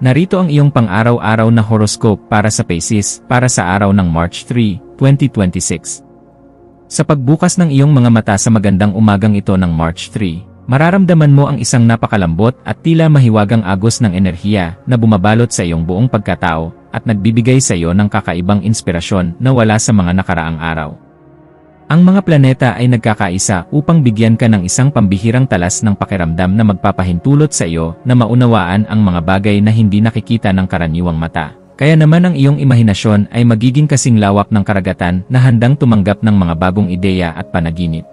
Narito ang iyong pang-araw-araw na horoscope para sa Pisces para sa araw ng March 3, 2026. Sa pagbukas ng iyong mga mata sa magandang umagang ito ng March 3, mararamdaman mo ang isang napakalambot at tila mahiwagang agos ng enerhiya na bumabalot sa iyong buong pagkatao at nagbibigay sa iyo ng kakaibang inspirasyon na wala sa mga nakaraang araw. Ang mga planeta ay nagkakaisa upang bigyan ka ng isang pambihirang talas ng pakiramdam na magpapahintulot sa iyo na maunawaan ang mga bagay na hindi nakikita ng karaniwang mata. Kaya naman ang iyong imahinasyon ay magiging kasing lawak ng karagatan na handang tumanggap ng mga bagong ideya at panaginip.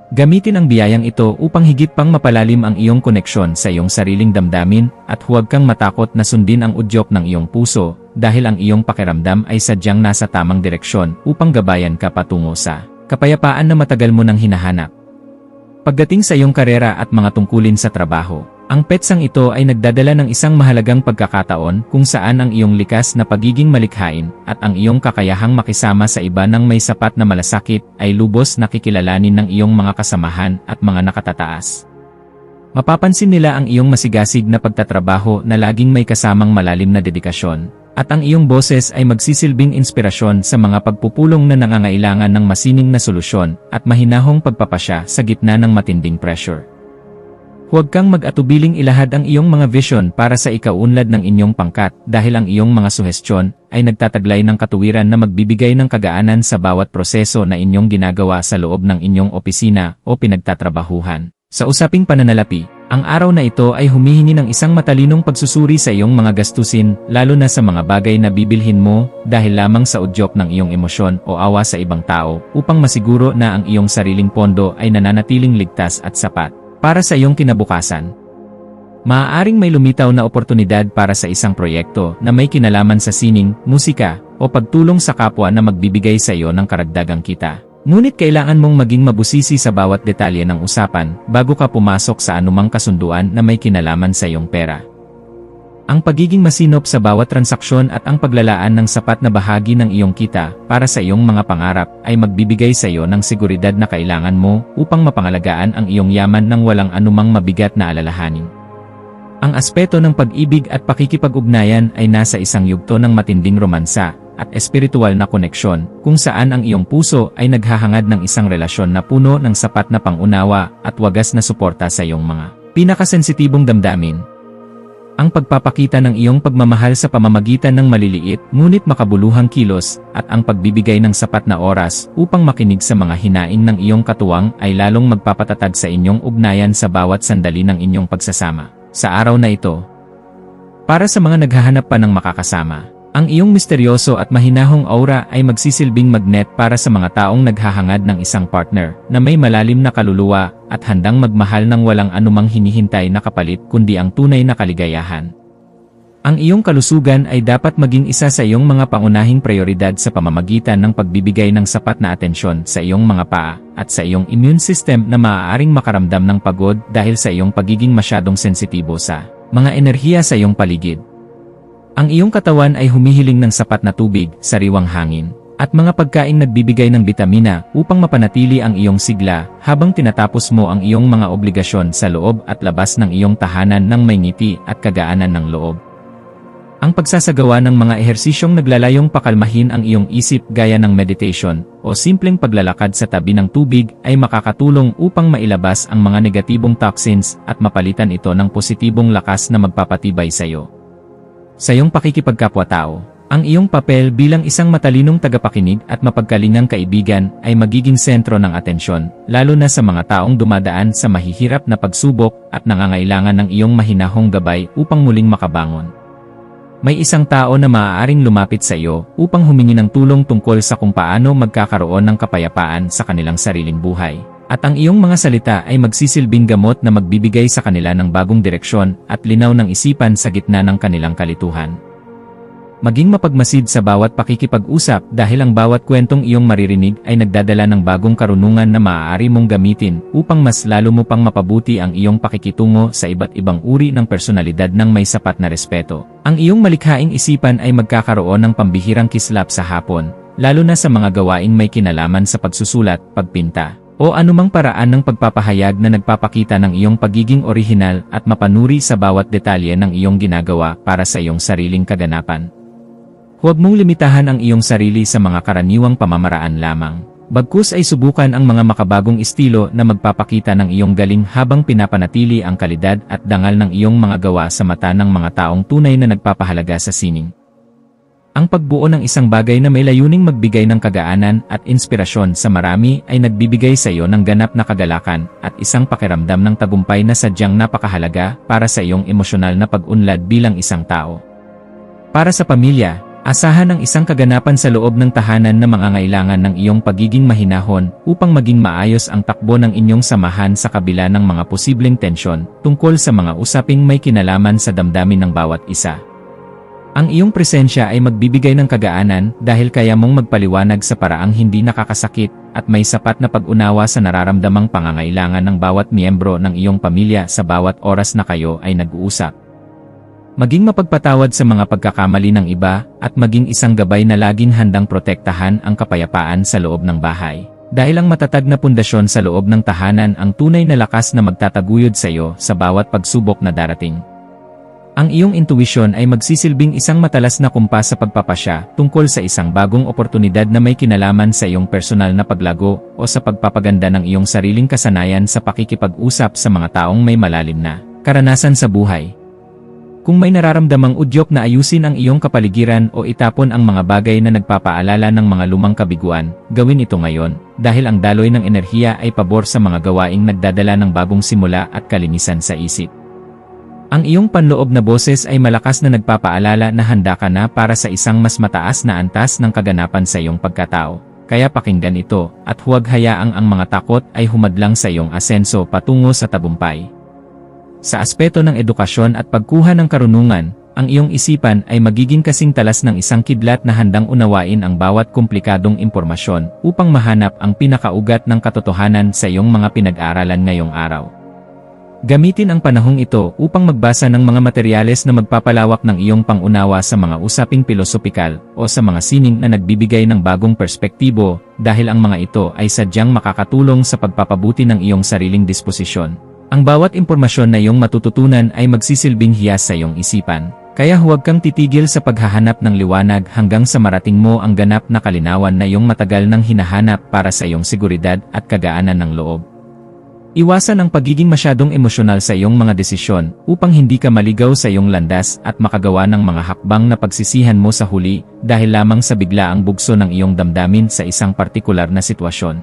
Gamitin ang biyayang ito upang higit pang mapalalim ang iyong koneksyon sa iyong sariling damdamin at huwag kang matakot na sundin ang udyok ng iyong puso dahil ang iyong pakiramdam ay sadyang nasa tamang direksyon upang gabayan ka patungo sa kapayapaan na matagal mo nang hinahanap. Pagdating sa iyong karera at mga tungkulin sa trabaho, ang petsang ito ay nagdadala ng isang mahalagang pagkakataon kung saan ang iyong likas na pagiging malikhain at ang iyong kakayahang makisama sa iba ng may sapat na malasakit ay lubos na kikilalanin ng iyong mga kasamahan at mga nakatataas. Mapapansin nila ang iyong masigasig na pagtatrabaho na laging may kasamang malalim na dedikasyon, at ang iyong boses ay magsisilbing inspirasyon sa mga pagpupulong na nangangailangan ng masining na solusyon at mahinahong pagpapasya sa gitna ng matinding pressure. Huwag kang mag-atubiling ilahad ang iyong mga vision para sa ikaunlad ng inyong pangkat dahil ang iyong mga suhestyon ay nagtataglay ng katuwiran na magbibigay ng kagaanan sa bawat proseso na inyong ginagawa sa loob ng inyong opisina o pinagtatrabahuhan. Sa usaping pananalapi, ang araw na ito ay humihingi ng isang matalinong pagsusuri sa iyong mga gastusin, lalo na sa mga bagay na bibilhin mo dahil lamang sa udyok ng iyong emosyon o awa sa ibang tao upang masiguro na ang iyong sariling pondo ay nananatiling ligtas at sapat para sa iyong kinabukasan. Maaaring may lumitaw na oportunidad para sa isang proyekto na may kinalaman sa sining, musika, o pagtulong sa kapwa na magbibigay sa iyo ng karagdagang kita. Ngunit kailangan mong maging mabusisi sa bawat detalye ng usapan bago ka pumasok sa anumang kasunduan na may kinalaman sa iyong pera. Ang pagiging masinop sa bawat transaksyon at ang paglalaan ng sapat na bahagi ng iyong kita para sa iyong mga pangarap ay magbibigay sa iyo ng seguridad na kailangan mo upang mapangalagaan ang iyong yaman ng walang anumang mabigat na alalahanin. Ang aspeto ng pag-ibig at pakikipag-ugnayan ay nasa isang yugto ng matinding romansa at espiritual na koneksyon kung saan ang iyong puso ay naghahangad ng isang relasyon na puno ng sapat na pangunawa at wagas na suporta sa iyong mga pinakasensitibong damdamin. Ang pagpapakita ng iyong pagmamahal sa pamamagitan ng maliliit ngunit makabuluhang kilos at ang pagbibigay ng sapat na oras upang makinig sa mga hinaing ng iyong katuwang ay lalong magpapatatag sa inyong ugnayan sa bawat sandali ng inyong pagsasama. Sa araw na ito, para sa mga naghahanap pa ng makakasama, ang iyong misteryoso at mahinahong aura ay magsisilbing magnet para sa mga taong naghahangad ng isang partner na may malalim na kaluluwa at handang magmahal ng walang anumang hinihintay na kapalit kundi ang tunay na kaligayahan. Ang iyong kalusugan ay dapat maging isa sa iyong mga pangunahing prioridad sa pamamagitan ng pagbibigay ng sapat na atensyon sa iyong mga paa at sa iyong immune system na maaaring makaramdam ng pagod dahil sa iyong pagiging masyadong sensitibo sa mga enerhiya sa iyong paligid. Ang iyong katawan ay humihiling ng sapat na tubig, sariwang hangin, at mga pagkaing nagbibigay ng bitamina upang mapanatili ang iyong sigla habang tinatapos mo ang iyong mga obligasyon sa loob at labas ng iyong tahanan ng may ngiti at kagaanan ng loob. Ang pagsasagawa ng mga ehersisyong naglalayong pakalmahin ang iyong isip gaya ng meditation o simpleng paglalakad sa tabi ng tubig ay makakatulong upang mailabas ang mga negatibong toxins at mapalitan ito ng positibong lakas na magpapatibay sa iyo. Sa iyong pakikipagkapwa-tao, ang iyong papel bilang isang matalinong tagapakinig at mapagkalingang kaibigan ay magiging sentro ng atensyon, lalo na sa mga taong dumadaan sa mahihirap na pagsubok at nangangailangan ng iyong mahinahong gabay upang muling makabangon. May isang tao na maaaring lumapit sa iyo upang humingi ng tulong tungkol sa kung paano magkakaroon ng kapayapaan sa kanilang sariling buhay. At ang iyong mga salita ay magsisilbing gamot na magbibigay sa kanila ng bagong direksyon at linaw ng isipan sa gitna ng kanilang kalituhan. Maging mapagmasid sa bawat pakikipag-usap dahil ang bawat kwentong iyong maririnig ay nagdadala ng bagong karunungan na maaari mong gamitin upang mas lalo mo pang mapabuti ang iyong pakikitungo sa iba't ibang uri ng personalidad ng may sapat na respeto. Ang iyong malikhaing isipan ay magkakaroon ng pambihirang kislap sa hapon, lalo na sa mga gawaing may kinalaman sa pagsusulat, pagpinta, o anumang paraan ng pagpapahayag na nagpapakita ng iyong pagiging orihinal at mapanuri sa bawat detalye ng iyong ginagawa para sa iyong sariling kaganapan. Huwag mong limitahan ang iyong sarili sa mga karaniwang pamamaraan lamang. Bagkus ay subukan ang mga makabagong estilo na magpapakita ng iyong galing habang pinapanatili ang kalidad at dangal ng iyong mga gawa sa mata ng mga taong tunay na nagpapahalaga sa sining. Ang pagbuo ng isang bagay na may layuning magbigay ng kagaanan at inspirasyon sa marami ay nagbibigay sa iyo ng ganap na kagalakan at isang pakiramdam ng tagumpay na sadyang napakahalaga para sa iyong emosyonal na pag-unlad bilang isang tao. Para sa pamilya, asahan ang isang kaganapan sa loob ng tahanan na mangangailangan ng iyong pagiging mahinahon upang maging maayos ang takbo ng inyong samahan sa kabila ng mga posibleng tensyon tungkol sa mga usaping may kinalaman sa damdamin ng bawat isa. Ang iyong presensya ay magbibigay ng kagaanan dahil kaya mong magpaliwanag sa paraang hindi nakakasakit at may sapat na pag-unawa sa nararamdamang pangangailangan ng bawat miyembro ng iyong pamilya sa bawat oras na kayo ay nag-uusap. Maging mapagpatawad sa mga pagkakamali ng iba at maging isang gabay na laging handang protektahan ang kapayapaan sa loob ng bahay. Dahil ang matatag na pundasyon sa loob ng tahanan ang tunay na lakas na magtataguyod sa iyo sa bawat pagsubok na darating. Ang iyong intuisyon ay magsisilbing isang matalas na kumpas sa pagpapasya tungkol sa isang bagong oportunidad na may kinalaman sa iyong personal na paglago o sa pagpapaganda ng iyong sariling kasanayan sa pakikipag-usap sa mga taong may malalim na karanasan sa buhay. Kung may nararamdamang udyok na ayusin ang iyong kapaligiran o itapon ang mga bagay na nagpapaalala ng mga lumang kabiguan, gawin ito ngayon, dahil ang daloy ng enerhiya ay pabor sa mga gawaing nagdadala ng bagong simula at kalinisan sa isip. Ang iyong panloob na boses ay malakas na nagpapaalala na handa ka na para sa isang mas mataas na antas ng kaganapan sa iyong pagkatao. Kaya pakinggan ito, at huwag hayaang ang mga takot ay humadlang sa iyong asenso patungo sa tagumpay. Sa aspeto ng edukasyon at pagkuha ng karunungan, ang iyong isipan ay magiging kasing talas ng isang kidlat na handang unawain ang bawat komplikadong impormasyon upang mahanap ang pinakaugat ng katotohanan sa iyong mga pinag-aralan ngayong araw. Gamitin ang panahong ito upang magbasa ng mga materyales na magpapalawak ng iyong pangunawa sa mga usaping pilosopikal o sa mga sining na nagbibigay ng bagong perspektibo dahil ang mga ito ay sadyang makakatulong sa pagpapabuti ng iyong sariling disposisyon. Ang bawat impormasyon na iyong matututunan ay magsisilbing hiyas sa iyong isipan. Kaya huwag kang titigil sa paghahanap ng liwanag hanggang sa marating mo ang ganap na kalinawan na iyong matagal nang hinahanap para sa iyong seguridad at kagaanan ng loob. Iwasan ang pagiging masyadong emosyonal sa iyong mga desisyon upang hindi ka maligaw sa iyong landas at makagawa ng mga hakbang na pagsisihan mo sa huli dahil lamang sa biglaang bugso ng iyong damdamin sa isang partikular na sitwasyon.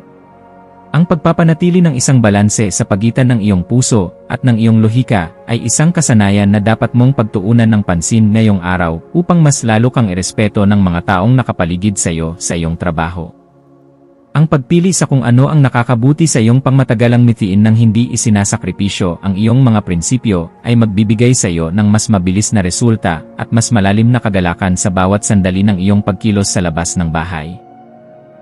Ang pagpapanatili ng isang balanse sa pagitan ng iyong puso at ng iyong lohika ay isang kasanayan na dapat mong pagtuunan ng pansin ngayong araw upang mas lalo kang irespeto ng mga taong nakapaligid sa iyo sa iyong trabaho. Ang pagpili sa kung ano ang nakakabuti sa iyong pangmatagalang mithiin ng hindi isinasakripisyo ang iyong mga prinsipyo ay magbibigay sa iyo ng mas mabilis na resulta at mas malalim na kagalakan sa bawat sandali ng iyong pagkilos sa labas ng bahay.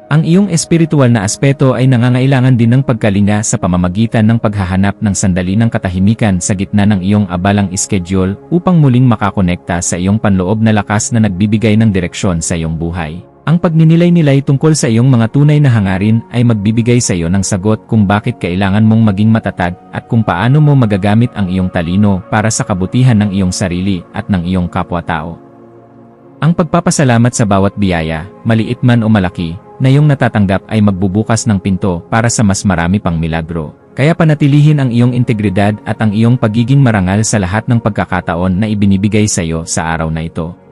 Ang iyong espiritual na aspeto ay nangangailangan din ng pagkalinga sa pamamagitan ng paghahanap ng sandali ng katahimikan sa gitna ng iyong abalang schedule upang muling makakonekta sa iyong panloob na lakas na nagbibigay ng direksyon sa iyong buhay. Ang pagninilay-nilay tungkol sa iyong mga tunay na hangarin ay magbibigay sa iyo ng sagot kung bakit kailangan mong maging matatag at kung paano mo magagamit ang iyong talino para sa kabutihan ng iyong sarili at ng iyong kapwa-tao. Ang pagpapasalamat sa bawat biyaya, maliit man o malaki, na iyong natatanggap ay magbubukas ng pinto para sa mas marami pang milagro. Kaya panatilihin ang iyong integridad at ang iyong pagiging marangal sa lahat ng pagkakataon na ibinibigay sa iyo sa araw na ito.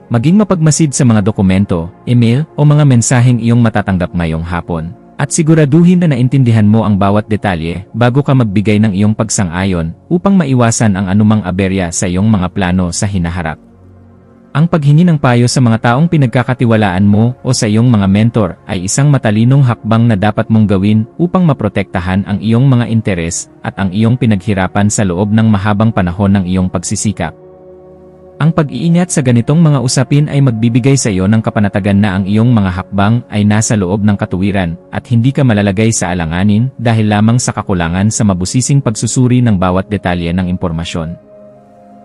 Maging mapagmasid sa mga dokumento, email, o mga mensaheng iyong matatanggap ngayong hapon. At siguraduhin na naintindihan mo ang bawat detalye bago ka magbigay ng iyong pagsang-ayon upang maiwasan ang anumang aberya sa iyong mga plano sa hinaharap. Ang paghingi ng payo sa mga taong pinagkakatiwalaan mo o sa iyong mga mentor ay isang matalinong hakbang na dapat mong gawin upang maprotektahan ang iyong mga interes at ang iyong pinaghirapan sa loob ng mahabang panahon ng iyong pagsisikap. Ang pag-iingat sa ganitong mga usapin ay magbibigay sa iyo ng kapanatagan na ang iyong mga hakbang ay nasa loob ng katuwiran at hindi ka malalagay sa alanganin dahil lamang sa kakulangan sa mabusising pagsusuri ng bawat detalye ng impormasyon.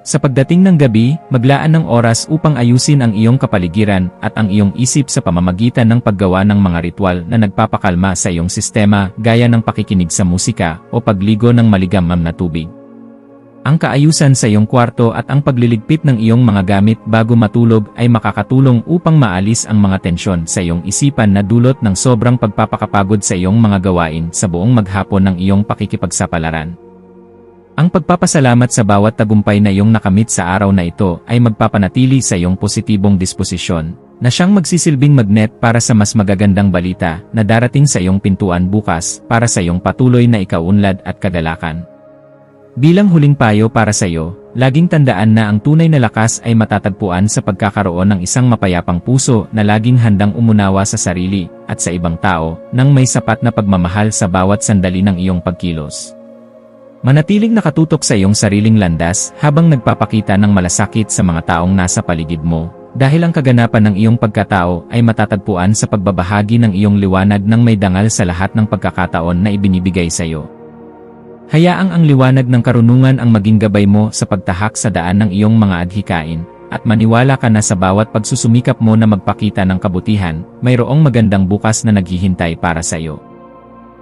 Sa pagdating ng gabi, maglaan ng oras upang ayusin ang iyong kapaligiran at ang iyong isip sa pamamagitan ng paggawa ng mga ritual na nagpapakalma sa iyong sistema gaya ng pakikinig sa musika o pagligo ng maligamgam na tubig. Ang kaayusan sa iyong kwarto at ang pagliligpit ng iyong mga gamit bago matulog ay makakatulong upang maalis ang mga tensyon sa iyong isipan na dulot ng sobrang pagpapakapagod sa iyong mga gawain sa buong maghapon ng iyong pakikipagsapalaran. Ang pagpapasalamat sa bawat tagumpay na iyong nakamit sa araw na ito ay magpapanatili sa iyong positibong disposisyon, na siyang magsisilbing magnet para sa mas magagandang balita na darating sa iyong pintuan bukas para sa iyong patuloy na ikaunlad at kagalakan. Bilang huling payo para sa iyo, laging tandaan na ang tunay na lakas ay matatagpuan sa pagkakaroon ng isang mapayapang puso na laging handang umunawa sa sarili at sa ibang tao nang may sapat na pagmamahal sa bawat sandali ng iyong pagkilos. Manatiling nakatutok sa iyong sariling landas habang nagpapakita ng malasakit sa mga taong nasa paligid mo, dahil ang kaganapan ng iyong pagkatao ay matatagpuan sa pagbabahagi ng iyong liwanag ng may dangal sa lahat ng pagkakataon na ibinibigay sa iyo. Hayaang ang liwanag ng karunungan ang maging gabay mo sa pagtahak sa daan ng iyong mga adhikain, at maniwala ka na sa bawat pagsusumikap mo na magpakita ng kabutihan, mayroong magandang bukas na naghihintay para sa iyo.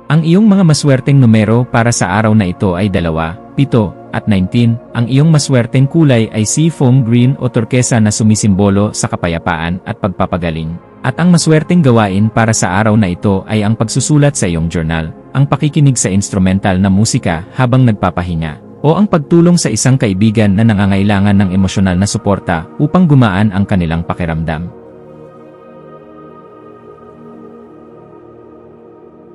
Ang iyong mga maswerteng numero para sa araw na ito ay 2, 7, at 19. Ang iyong maswerteng kulay ay seafoam green o turkesa na sumisimbolo sa kapayapaan at pagpapagaling. At ang maswerteng gawain para sa araw na ito ay ang pagsusulat sa iyong journal, ang pakikinig sa instrumental na musika habang nagpapahinga, o ang pagtulong sa isang kaibigan na nangangailangan ng emosyonal na suporta upang gumaan ang kanilang pakiramdam.